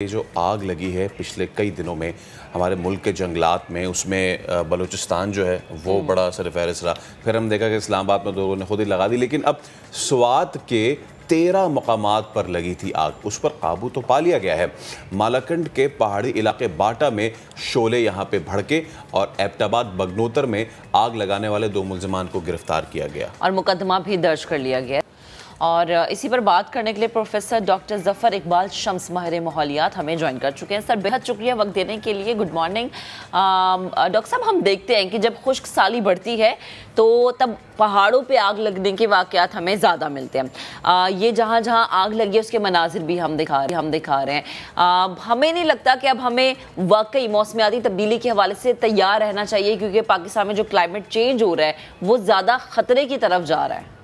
ये जो आग लगी है पिछले कई दिनों में हमारे मुल्क के जंगलात में, उसमें बलूचिस्तान जो है वो बड़ा सरफहरिस्त रहा। फिर हम देखा कि इस्लामाबाद में लोगों ने खुद ही लगा दी, लेकिन अब स्वात के 13 मकामात पर लगी थी आग, उस पर काबू तो पा लिया गया है। मालाकंड के पहाड़ी इलाके बाटा में शोले यहाँ पे भड़के और एबटाबाद बगनोतर में आग लगाने वाले 2 मुल्जिमान को गिरफ्तार किया गया और मुकदमा भी दर्ज कर लिया गया। और इसी पर बात करने के लिए प्रोफेसर डॉक्टर जफर इकबाल शम्स माहिर माहौलियात हमें ज्वाइन कर चुके हैं। सर, बेहद शुक्रिया वक्त देने के लिए। गुड मॉर्निंग डॉक्टर साहब। हम देखते हैं कि जब खुश्क साली बढ़ती है तो तब पहाड़ों पे आग लगने के वाक़यात हमें ज़्यादा मिलते हैं। ये जहाँ जहाँ आग लगी है उसके मनाजिर भी हम दिखा रहे हैं। हमें नहीं लगता कि अब हमें वाकई मौसमियाती तब्दीली के हवाले से तैयार रहना चाहिए, क्योंकि पाकिस्तान में जो क्लाइमेट चेंज हो रहा है वो ज़्यादा ख़तरे की तरफ जा रहा है।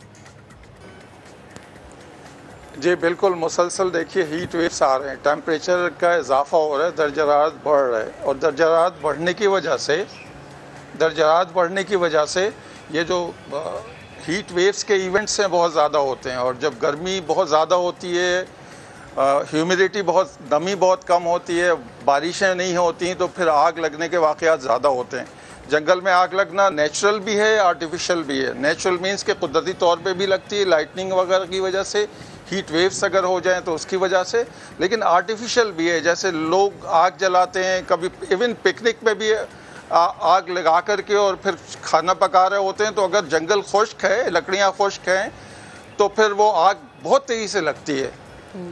जी बिल्कुल, मुसलसल देखिए हीट वेव्स आ रहे हैं, टेम्परेचर का इजाफा हो रहा है, दर्जात बढ़ रहा है और दर्जात बढ़ने की वजह से ये जो हीट वेव्स के इवेंट्स हैं बहुत ज़्यादा होते हैं। और जब गर्मी बहुत ज़्यादा होती है, ह्यूमिडिटी नमी बहुत कम होती है, बारिशें नहीं होती, तो फिर आग लगने के वाक़यात ज़्यादा होते हैं। जंगल में आग लगना नेचुरल भी है, आर्टिफिशियल भी है। नेचुरल मीन्स के कुदरती तौर पे भी लगती है, लाइटनिंग वगैरह की वजह से, हीट वेव्स अगर हो जाएं तो उसकी वजह से, लेकिन आर्टिफिशियल भी है। जैसे लोग आग जलाते हैं, कभी इवन पिकनिक में भी आग लगा करके और फिर खाना पका रहे होते हैं, तो अगर जंगल खुश्क है, लकड़ियाँ खुश्क हैं, तो फिर वो आग बहुत तेज़ी से लगती है।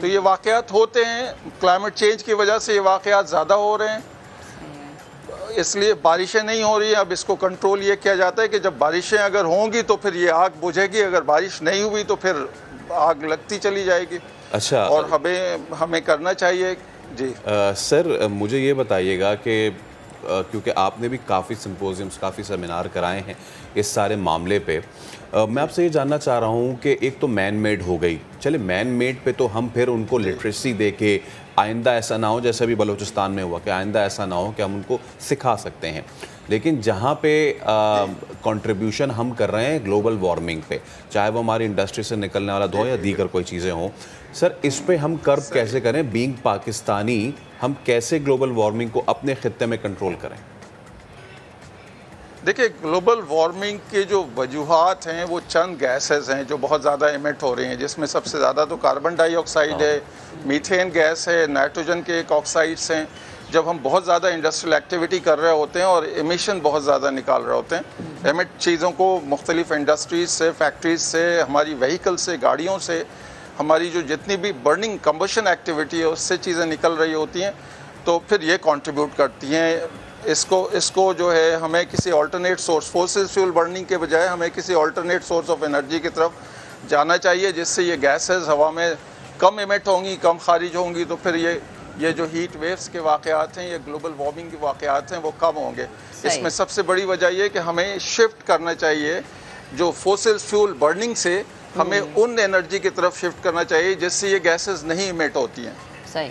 तो ये वाक़यात होते हैं, क्लाइमेट चेंज की वजह से ये वाक़यात ज़्यादा हो रहे हैं, इसलिए बारिशें नहीं हो रही हैं। अब इसको कंट्रोल ये किया जाता है कि जब बारिशें अगर होंगी तो फिर ये आग बुझेगी, अगर बारिश नहीं हुई तो फिर आग लगती चली जाएगी। अच्छा, और हमें करना चाहिए। जी सर, मुझे ये बताइएगा कि क्योंकि आपने भी काफ़ी सिम्पोजियम्स, काफ़ी सेमिनार कराए हैं इस सारे मामले पे, मैं आपसे ये जानना चाह रहा हूँ कि एक तो मैन मेड हो गई, चले मैन मेड पे तो हम फिर उनको लिटरेसी दे के आइंदा ऐसा ना हो जैसे अभी बलूचिस्तान में हुआ, कि आइंदा ऐसा ना हो कि हम उनको सिखा सकते हैं। लेकिन जहाँ पे कंट्रीब्यूशन हम कर रहे हैं ग्लोबल वार्मिंग पे, चाहे वो हमारी इंडस्ट्री से निकलने वाला धुआं या दीगर कोई चीज़ें हों, सर इस पे हम कर्ब कैसे करें? बीइंग पाकिस्तानी हम कैसे ग्लोबल वार्मिंग को अपने खित्ते में कंट्रोल करें? देखिए, ग्लोबल वार्मिंग के जो वजूहात हैं वो चंद गैसेस हैं जो बहुत ज़्यादा इमिट हो रही हैं, जिसमें सबसे ज़्यादा तो कार्बन डाइऑक्साइड है, मीथेन गैस है, नाइट्रोजन के एक ऑक्साइड्स हैं। जब हम बहुत ज़्यादा इंडस्ट्रियल एक्टिविटी कर रहे होते हैं और एमिशन बहुत ज़्यादा निकाल रहे होते हैं, एमिट चीज़ों को मुख्तलिफ इंडस्ट्रीज से, फैक्ट्रीज से, हमारी व्हीकल से, गाड़ियों से, हमारी जो जितनी भी बर्निंग कंबशन एक्टिविटी है उससे चीज़ें निकल रही होती हैं, तो फिर ये कंट्रीब्यूट करती हैं। इसको जो है हमें किसी alternate source, fossil fuel burning के बजाय हमें किसी अल्टरनेट सोर्स ऑफ एनर्जी की तरफ जाना चाहिए, जिससे ये गैसेस हवा में कम इमिट होंगी, कम खारिज होंगी, तो फिर ये जो हीट वेव्स के वाक़यात हैं, ये ग्लोबल वार्मिंग के वाक़यात हैं, वो कम होंगे। इसमें सबसे बड़ी वजह ये कि हमें शिफ्ट करना चाहिए, जो फॉसिल फ्यूल बर्निंग से हमें उन एनर्जी की तरफ शिफ्ट करना चाहिए जिससे ये गैसेस नहीं इमिट होती हैं। सही।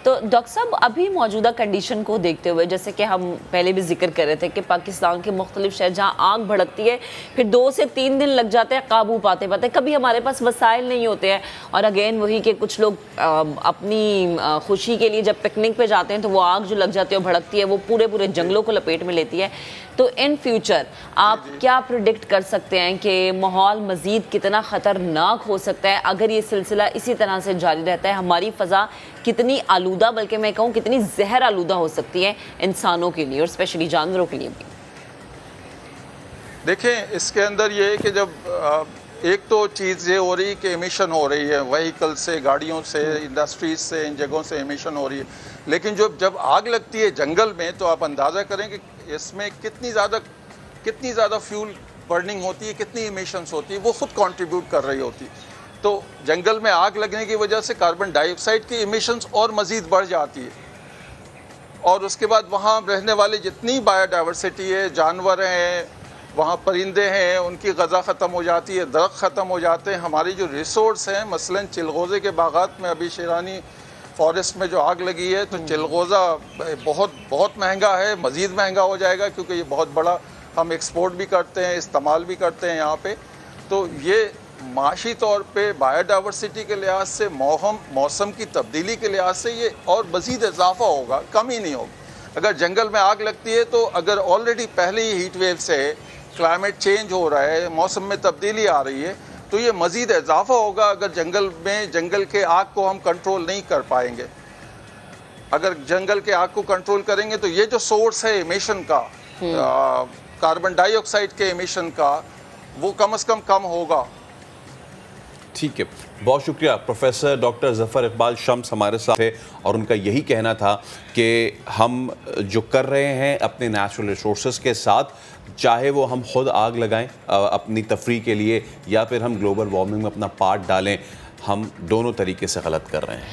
तो डॉक्टर साहब, अभी मौजूदा कंडीशन को देखते हुए, जैसे कि हम पहले भी जिक्र कर रहे थे कि पाकिस्तान के मुख्तलिफ शहर जहाँ आग भड़कती है फिर 2 से 3 दिन लग जाते हैं काबू पाते पाते, कभी हमारे पास वसाइल नहीं होते हैं। और अगेन वही कि कुछ लोग अपनी खुशी के लिए जब पिकनिक पे जाते हैं तो वो आग जो लग जाती है, भड़कती है, वो पूरे जंगलों को लपेट में लेती है। तो इन फ्यूचर आप क्या प्रिडिक्ट कर सकते हैं कि माहौल मज़ीद कितना ख़तरनाक हो सकता है अगर ये सिलसिला इसी तरह से जारी रहता है? हमारी फ़ज़ा कितनी आलूदा, बल्कि मैं कहूँ कितनी जहर आलूदा हो सकती है इंसानों के लिए और स्पेशली जानवरों के लिए भी? देखें, इसके अंदर ये है कि जब एक तो चीज़ ये हो रही है कि एमिशन हो रही है, व्हीकल से, गाड़ियों से, इंडस्ट्रीज से, इन जगहों से एमिशन हो रही है, लेकिन जब आग लगती है जंगल में तो आप अंदाज़ा करें कि इसमें कितनी ज़्यादा फ्यूल बर्निंग होती है, कितनी एमिशंस होती है, वो खुद कंट्रीब्यूट कर रही होती है। तो जंगल में आग लगने की वजह से कार्बन डाइऑक्साइड की एमिशंस और मज़ीद बढ़ जाती है, और उसके बाद वहाँ रहने वाले जितनी बायोडाइवर्सिटी है, जानवर हैं, वहाँ परिंदे हैं, उनकी ग़ज़ा ख़त्म हो जाती है, दरख्त ख़त्म हो जाते हैं। हमारी जो रिसोर्स हैं, मसलन चिलगोज़े के बागात में अभी शेरानी फॉरेस्ट में जो आग लगी है, तो चिलगोज़ा बहुत महंगा है, मज़ीद महंगा हो जाएगा, क्योंकि ये बहुत बड़ा हम एक्सपोर्ट भी करते हैं, इस्तेमाल भी करते हैं यहाँ पे। तो माशी तौर पे बायोडाइवर्सिटी के लिहाज से, मौसम की तब्दीली के लिहाज से ये और मज़ीद इजाफा होगा, कम ही नहीं होगा। अगर जंगल में आग लगती है तो अगर ऑलरेडी पहले ही हीट वेव से क्लाइमेट चेंज हो रहा है, मौसम में तब्दीली आ रही है, तो ये मज़ीद इजाफा होगा अगर जंगल के आग को हम कंट्रोल नहीं कर पाएंगे। अगर जंगल के आग को कंट्रोल करेंगे तो ये जो सोर्स है एमिशन का, कार्बन डाइऑक्साइड के एमिशन का, वो कम से कम होगा। ठीक है, बहुत शुक्रिया। प्रोफेसर डॉक्टर ज़फ़र इकबाल शम्स हमारे साथ थे और उनका यही कहना था कि हम जो कर रहे हैं अपने नेचुरल रिसोर्सेज के साथ, चाहे वो हम खुद आग लगाएं अपनी तफरी के लिए या फिर हम ग्लोबल वार्मिंग में अपना पार्ट डालें, हम दोनों तरीके से गलत कर रहे हैं।